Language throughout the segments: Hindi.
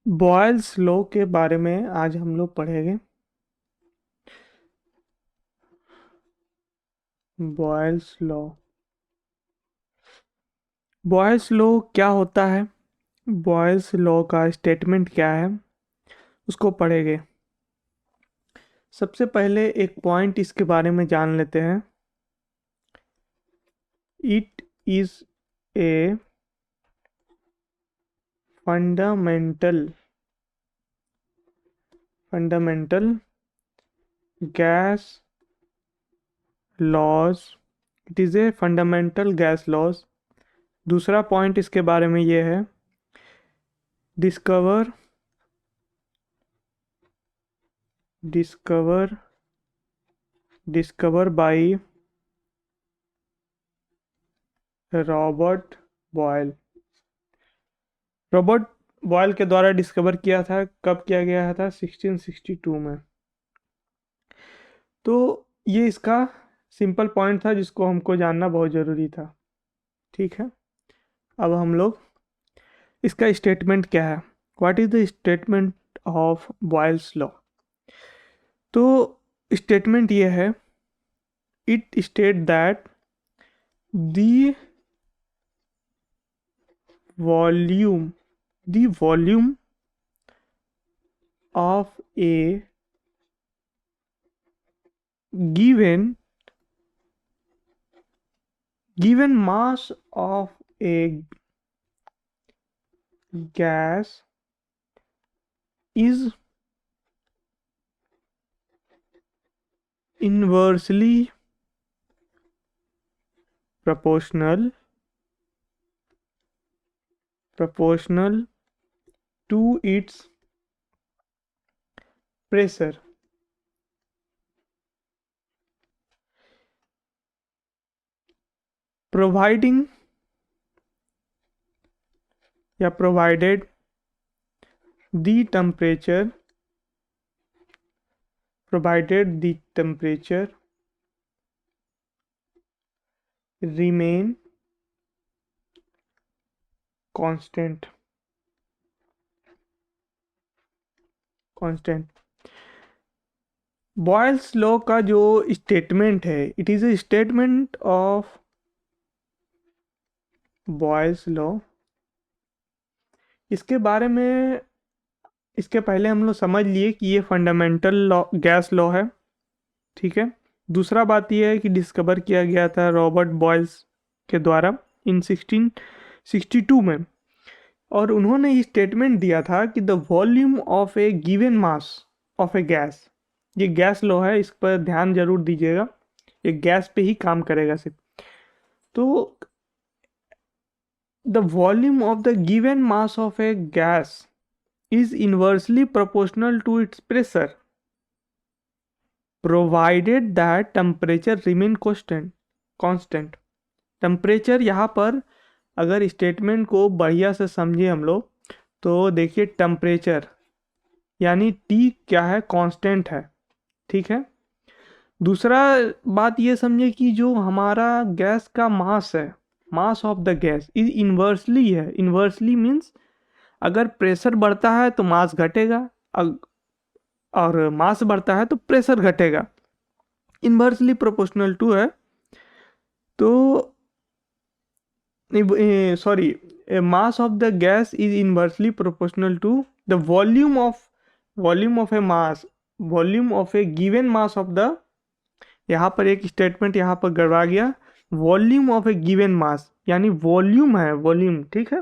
बॉयल्स लॉ के बारे में आज हम लोग पढ़ेंगे। Boyle's law. बॉयल्स लॉ क्या होता है? बॉयल्स लॉ का स्टेटमेंट क्या है, उसको पढ़ेंगे। सबसे पहले एक पॉइंट इसके बारे में जान लेते हैं। It is a fundamental gas laws. It is a fundamental gas laws. दूसरा पॉइंट इसके बारे में ये है, discover discover discover by Robert Boyle. Robert Boyle के द्वारा डिस्कवर किया था। कब किया गया था? 1662 में। तो ये इसका सिंपल पॉइंट था जिसको हमको जानना बहुत ज़रूरी था। ठीक है, अब हम लोग इसका स्टेटमेंट क्या है। What is the statement of boils law? तो स्टेटमेंट ये है, it state that the volume the volume of a given mass of a gas is inversely proportional to its pressure. Providing या provided the temperature remain constant. Boyle's law का जो स्टेटमेंट है, it is A statement of Boyle's law. इसके बारे में इसके पहले हम लोग समझ लिए कि ये फंडामेंटल लॉ, गैस लॉ है। ठीक है। दूसरा बात यह है कि डिस्कवर किया गया था रॉबर्ट बॉयल्स के द्वारा इन 1662 में, और उन्होंने ये स्टेटमेंट दिया था कि the volume of a given mass of A gas, ये गैस लॉ है, इस पर ध्यान जरूर दीजिएगा, ये गैस पे ही काम करेगा सिर्फ। तो the volume of the given mass of A gas is inversely proportional to its pressure provided that temperature remain constant। Temperature यहाँ पर अगर स्टेटमेंट को बढ़िया से समझे हम लोग तो देखिए, टेम्परेचर यानी टी क्या है? कांस्टेंट है। ठीक है। दूसरा बात ये समझे कि जो हमारा गैस का मास है, मास of the gas is inversely है। इन्वर्सली मीन्स अगर प्रेशर बढ़ता है तो मास घटेगा, और मास बढ़ता है तो प्रेशर घटेगा। इन्वर्सली प्रोपोर्शनल टू है। तो sorry, mass of the gas is inversely proportional to the volume of a mass, volume of a given mass of the, यहाँ पर एक स्टेटमेंट यहाँ पर गड़बड़ा गया। Volume of a given mass यानी वॉल्यूम है, वॉल्यूम। ठीक है।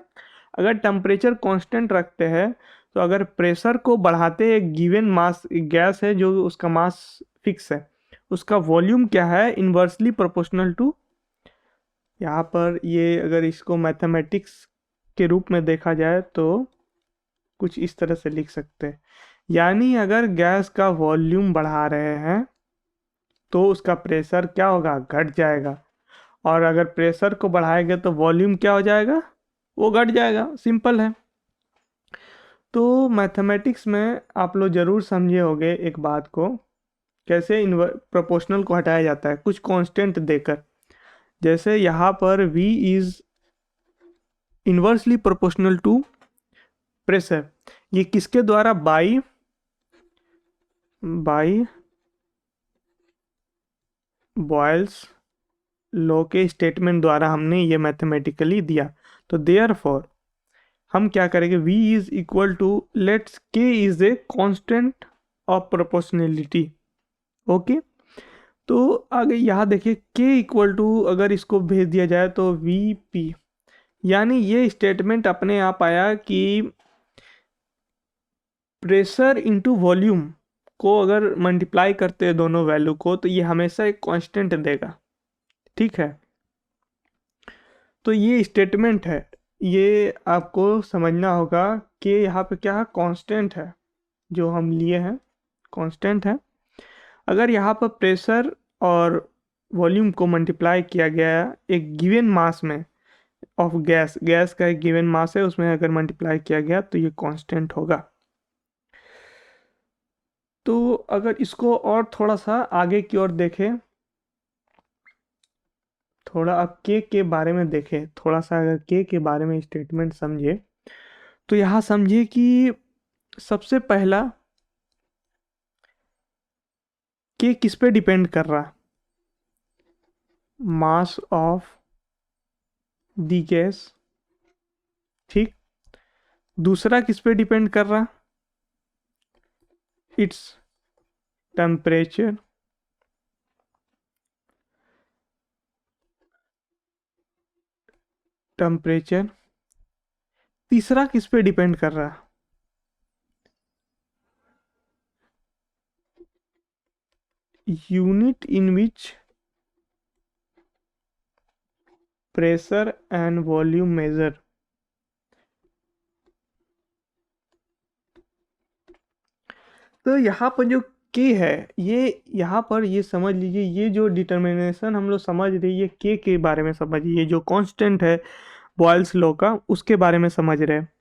अगर टेम्परेचर कांस्टेंट रखते हैं तो अगर प्रेशर को बढ़ाते एक गिवन मास, गैस है जो उसका मास फिक्स है, उसका वॉल्यूम क्या है? Inversely proportional to. यहाँ पर ये अगर इसको मैथमेटिक्स के रूप में देखा जाए तो कुछ इस तरह से लिख सकते हैं, यानी अगर गैस का वॉल्यूम बढ़ा रहे हैं तो उसका प्रेशर क्या होगा? घट जाएगा। और अगर प्रेशर को बढ़ाएंगे तो वॉल्यूम क्या हो जाएगा? वो घट जाएगा। सिंपल है। तो मैथमेटिक्स में आप लोग ज़रूर समझे होंगे एक बात को, कैसे प्रोपोर्शनल को हटाया जाता है कुछ कांस्टेंट देकर। जैसे यहाँ पर v is inversely proportional to pressure, ये किसके द्वारा, बाई बाई बॉयल्स लॉ के स्टेटमेंट द्वारा हमने ये मैथमेटिकली दिया। तो देयरफॉर हम क्या करेंगे, V is equal to, let's K is a constant of proportionality. Okay, तो आगे यहाँ देखिए K इक्वल टू, अगर इसको भेज दिया जाए तो VP, यानी ये स्टेटमेंट अपने आप आया कि प्रेशर इनटू वॉल्यूम को अगर मल्टीप्लाई करते हैं दोनों वैल्यू को, तो ये हमेशा एक कांस्टेंट देगा। ठीक है, तो ये स्टेटमेंट है, ये आपको समझना होगा कि यहाँ पे क्या है, कांस्टेंट है जो हम लिए हैं, कांस्टेंट है। अगर यहाँ पर प्रेशर और वॉल्यूम को मल्टीप्लाई किया गया एक गिवन मास में ऑफ गैस, गैस का एक गिवन मास है, उसमें अगर मल्टीप्लाई किया गया तो ये कांस्टेंट होगा। तो अगर इसको और थोड़ा सा आगे की ओर देखें, थोड़ा अब के बारे में देखें, थोड़ा सा अगर के बारे में स्टेटमेंट समझे, तो यहाँ समझिए कि सबसे पहला के किस पे डिपेंड कर रहा, मास ऑफ दी गैस। ठीक, दूसरा किस पे डिपेंड कर रहा, इट्स टेम्परेचर। टेम्परेचर, तीसरा किस पे डिपेंड कर रहा, unit in which pressure and volume major. तो यहाँ पर जो के है, ये यहाँ पर ये समझ लीजिए, ये जो डिटर्मिनेशन हम लोग समझ रहे हैं, ये के बारे में समझिए, ये जो कांस्टेंट है बॉयल्स लॉ का, उसके बारे में समझ रहे हैं।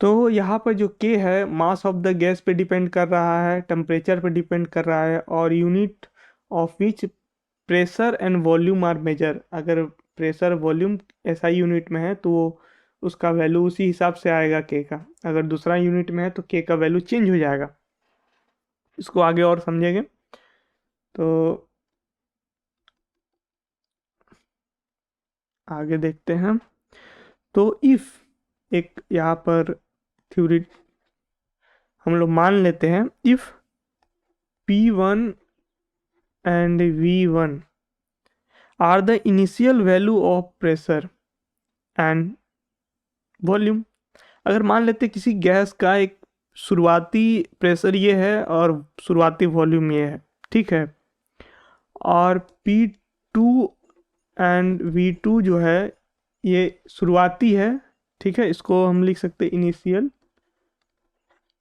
तो यहाँ पर जो के है, मास ऑफ द गैस पे डिपेंड कर रहा है, टेम्परेचर पे डिपेंड कर रहा है, और unit of which pressure and volume are measure. अगर प्रेशर वॉल्यूम एसआई यूनिट में है तो वो उसका वैल्यू उसी हिसाब से आएगा के का, अगर दूसरा यूनिट में है तो के का वैल्यू चेंज हो जाएगा। इसको आगे और समझेंगे। तो आगे देखते हैं। तो इफ एक यहाँ पर थ्योरी हम लोग मान लेते हैं, if P1 and V1 are the initial value of pressure and volume। अगर मान लेते किसी गैस का एक शुरुआती प्रेशर ये है और शुरुआती वॉल्यूम ये है, ठीक है, और P2 एंड V2 जो है ये शुरुआती है, ठीक है, इसको हम लिख सकते हैं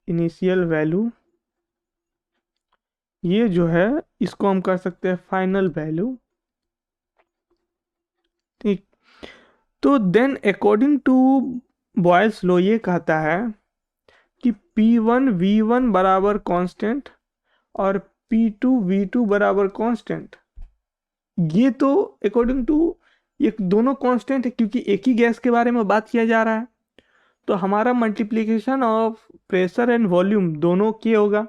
इनिशियल वैल्यू, ये जो है इसको हम कर सकते हैं फाइनल वैल्यू। ठीक, तो then according to Boyle's law ये कहता है कि P1 V1 बराबर कांस्टेंट और P2 V2 बराबर कांस्टेंट। ये तो अकॉर्डिंग टू, ये दोनों कांस्टेंट है क्योंकि एक ही गैस के बारे में बात किया जा रहा है। तो हमारा multiplication of pressure and volume दोनों के होगा।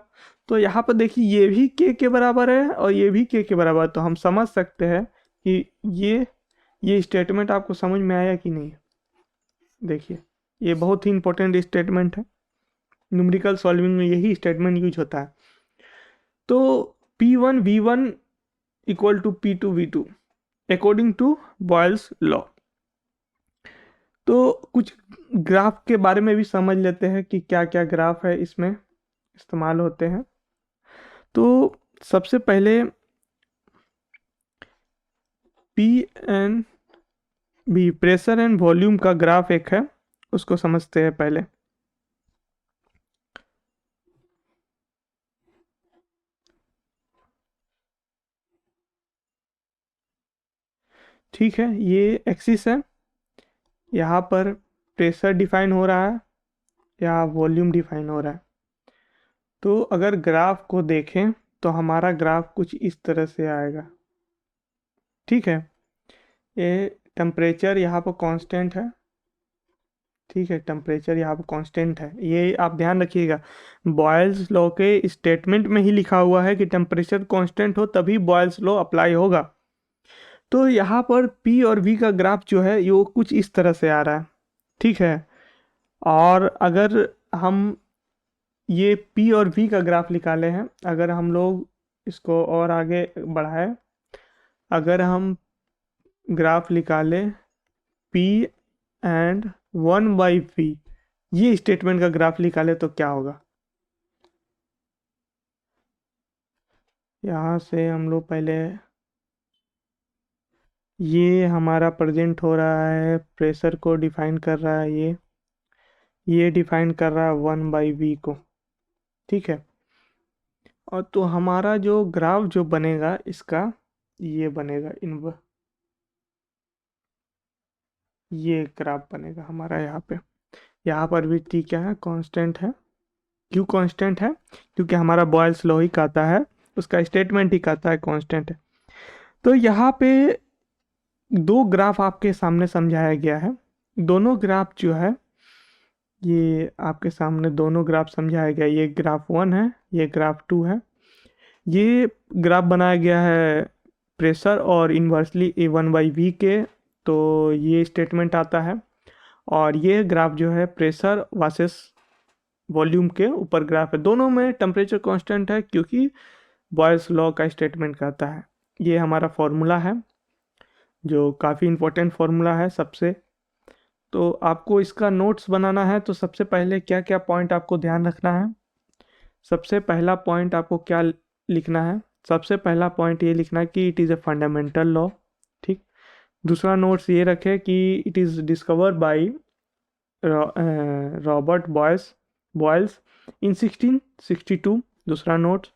तो यहाँ पर देखिए ये भी के बराबर है और ये भी के बराबर है। तो हम समझ सकते हैं कि ये स्टेटमेंट आपको समझ में आया कि नहीं। देखिए ये बहुत ही इंपॉर्टेंट स्टेटमेंट है, न्यूमेरिकल सॉल्विंग में यही स्टेटमेंट यूज होता है। तो P1 V1 equal to P2 V2 according to Boyle's law. तो कुछ ग्राफ के बारे में भी समझ लेते हैं कि क्या क्या ग्राफ है इसमें इस्तेमाल होते हैं। तो सबसे पहले P and V pressure and volume का ग्राफ एक है, उसको समझते हैं पहले। ठीक है, ये एक्सिस है, यहाँ पर प्रेशर डिफाइन हो रहा है, यहाँ वॉल्यूम डिफाइन हो रहा है। तो अगर ग्राफ को देखें तो हमारा ग्राफ कुछ इस तरह से आएगा। ठीक है, ये टेम्परेचर यहाँ पर कांस्टेंट है, ठीक है, टेम्परेचर यहाँ पर कांस्टेंट है, ये आप ध्यान रखिएगा। बॉयल्स लॉ के स्टेटमेंट में ही लिखा हुआ है कि टेम्परेचर कांस्टेंट हो तभी बॉयल्स लॉ अप्लाई होगा। तो यहाँ पर पी और वी का ग्राफ जो है ये कुछ इस तरह से आ रहा है, ठीक है। और अगर हम ये पी और वी का ग्राफ निकाले हैं, अगर हम लोग इसको और आगे बढ़ाए, अगर हम ग्राफ निकालें पी एंड 1/v, ये स्टेटमेंट का ग्राफ निकाले तो क्या होगा। यहाँ से हम लोग पहले, ये हमारा प्रेजेंट हो रहा है, प्रेशर को डिफाइन कर रहा है, ये डिफाइन कर रहा है 1/v को, ठीक है। और तो हमारा जो ग्राफ जो बनेगा इसका, ये बनेगा ये ग्राफ बनेगा हमारा यहाँ पर भी टी क्या है, कांस्टेंट है। क्यों कांस्टेंट है, क्योंकि हमारा बॉयल्स लॉ ही कहता है, उसका स्टेटमेंट ही कहता है कांस्टेंट है। तो यहाँ पे दो ग्राफ आपके सामने समझाया गया है, दोनों ग्राफ जो है ये आपके सामने दोनों ग्राफ समझाया गया, ये ग्राफ 1 है, ये ग्राफ 2 है। ये ग्राफ बनाया गया है प्रेशर और इन्वर्सली A1/V के, तो ये स्टेटमेंट आता है। और ये ग्राफ जो है प्रेशर वर्सेस वॉल्यूम के ऊपर ग्राफ है, दोनों में टेम्परेचर कांस्टेंट है क्योंकि बॉयल्स लॉ का स्टेटमेंट कहता है। ये हमारा फॉर्मूला है जो काफ़ी इम्पोर्टेंट फॉर्मूला है सबसे। तो आपको इसका नोट्स बनाना है तो सबसे पहले क्या क्या पॉइंट आपको ध्यान रखना है। सबसे पहला पॉइंट आपको क्या लिखना है, सबसे पहला पॉइंट ये लिखना है कि it is a fundamental law, ठीक। दूसरा नोट्स ये रखे कि it is discovered by Robert Boyle's in 1662, दूसरा नोट्स।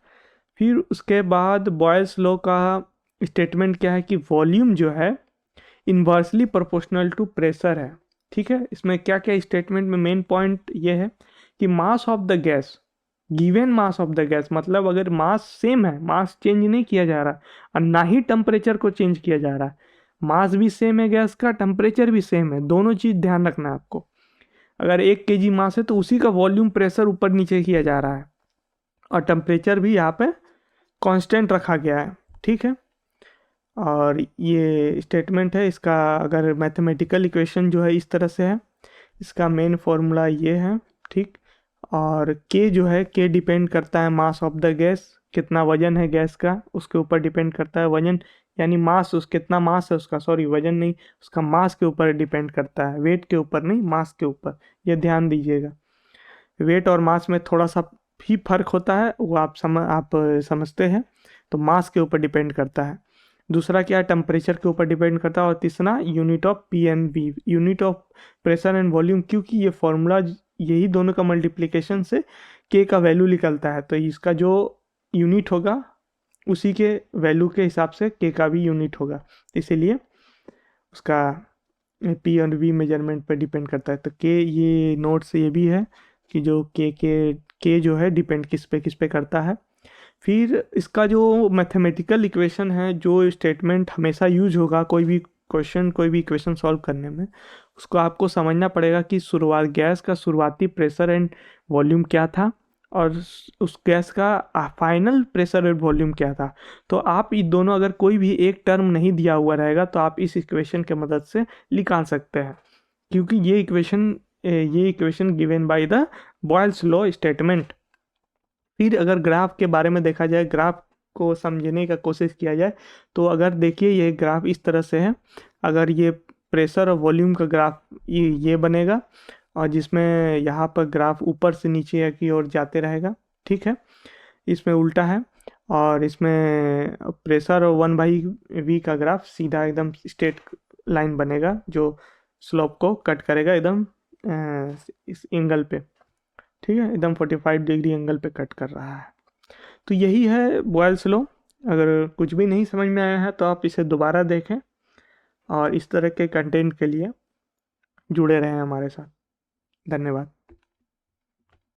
फिर उसके बाद बॉयल्स लॉ का स्टेटमेंट क्या है कि वॉल्यूम जो है इन्वर्सली प्रोपोर्शनल टू प्रेशर है, ठीक है। इसमें क्या क्या स्टेटमेंट में मेन पॉइंट ये है कि मास of the gas, given mass of the gas, मतलब अगर मास सेम है, मास चेंज नहीं किया जा रहा और ना ही टेम्परेचर को चेंज किया जा रहा है, मास भी सेम है गैस का, टेम्परेचर भी सेम है, दोनों चीज़ ध्यान रखना है आपको। अगर 1 kg मास है तो उसी का वॉल्यूम प्रेशर ऊपर नीचे किया जा रहा है और टेम्परेचर भी यहाँ पे कांस्टेंट रखा गया है, ठीक है। और ये स्टेटमेंट है इसका, अगर मैथमेटिकल इक्वेशन जो है इस तरह से है, इसका मेन फॉर्मूला ये है, ठीक। और के जो है, के डिपेंड करता है मास ऑफ द गैस, कितना वजन है गैस का उसके ऊपर डिपेंड करता है वजन, यानी मास, उस कितना मास है उसका, सॉरी वजन नहीं, उसका मास के ऊपर डिपेंड करता है, वेट के ऊपर नहीं, मास के ऊपर, ये ध्यान दीजिएगा। वेट और मास में थोड़ा सा भी फर्क होता है, वो आप समझते हैं। तो मास के ऊपर डिपेंड करता है। दूसरा क्या है, टेम्परेचर के ऊपर डिपेंड करता है। और तीसरा unit of P, unit of pressure and volume, क्योंकि ये फॉर्मूला यही दोनों का मल्टीप्लिकेशन से के का वैल्यू निकलता है, तो इसका जो यूनिट होगा उसी के वैल्यू के हिसाब से के का भी यूनिट होगा, इसीलिए उसका पी और वी मेजरमेंट पर डिपेंड करता है। तो के, ये नोट से ये भी है कि जो के जो है डिपेंड किस पे करता है। फिर इसका जो मैथमेटिकल इक्वेशन है, जो स्टेटमेंट हमेशा यूज होगा कोई भी क्वेश्चन, कोई भी इक्वेशन सॉल्व करने में, उसको आपको समझना पड़ेगा कि गैस का शुरुआती प्रेशर एंड वॉल्यूम क्या था और उस गैस का फाइनल प्रेशर और वॉल्यूम क्या था। तो आप ये दोनों, अगर कोई भी एक टर्म नहीं दिया हुआ रहेगा तो आप इस इक्वेशन के मदद से निकाल सकते हैं, क्योंकि ये equation given by the Boyle's law statement. फिर अगर ग्राफ के बारे में देखा जाए, ग्राफ को समझने का कोशिश किया जाए, तो अगर देखिए ये ग्राफ इस तरह से है, अगर ये प्रेशर और वॉल्यूम का ग्राफ ये बनेगा और जिसमें यहाँ पर ग्राफ ऊपर से नीचे की ओर जाते रहेगा, ठीक है। इसमें उल्टा है और इसमें प्रेशर और 1/v का ग्राफ सीधा एकदम स्ट्रेट लाइन बनेगा जो स्लोप को कट करेगा एकदम इस एंगल पे, ठीक है, एकदम 45 डिग्री एंगल पे कट कर रहा है। तो यही है बॉयल्स लॉ। अगर कुछ भी नहीं समझ में आया है तो आप इसे दोबारा देखें और इस तरह के कंटेंट के लिए जुड़े रहें हमारे साथ। धन्यवाद।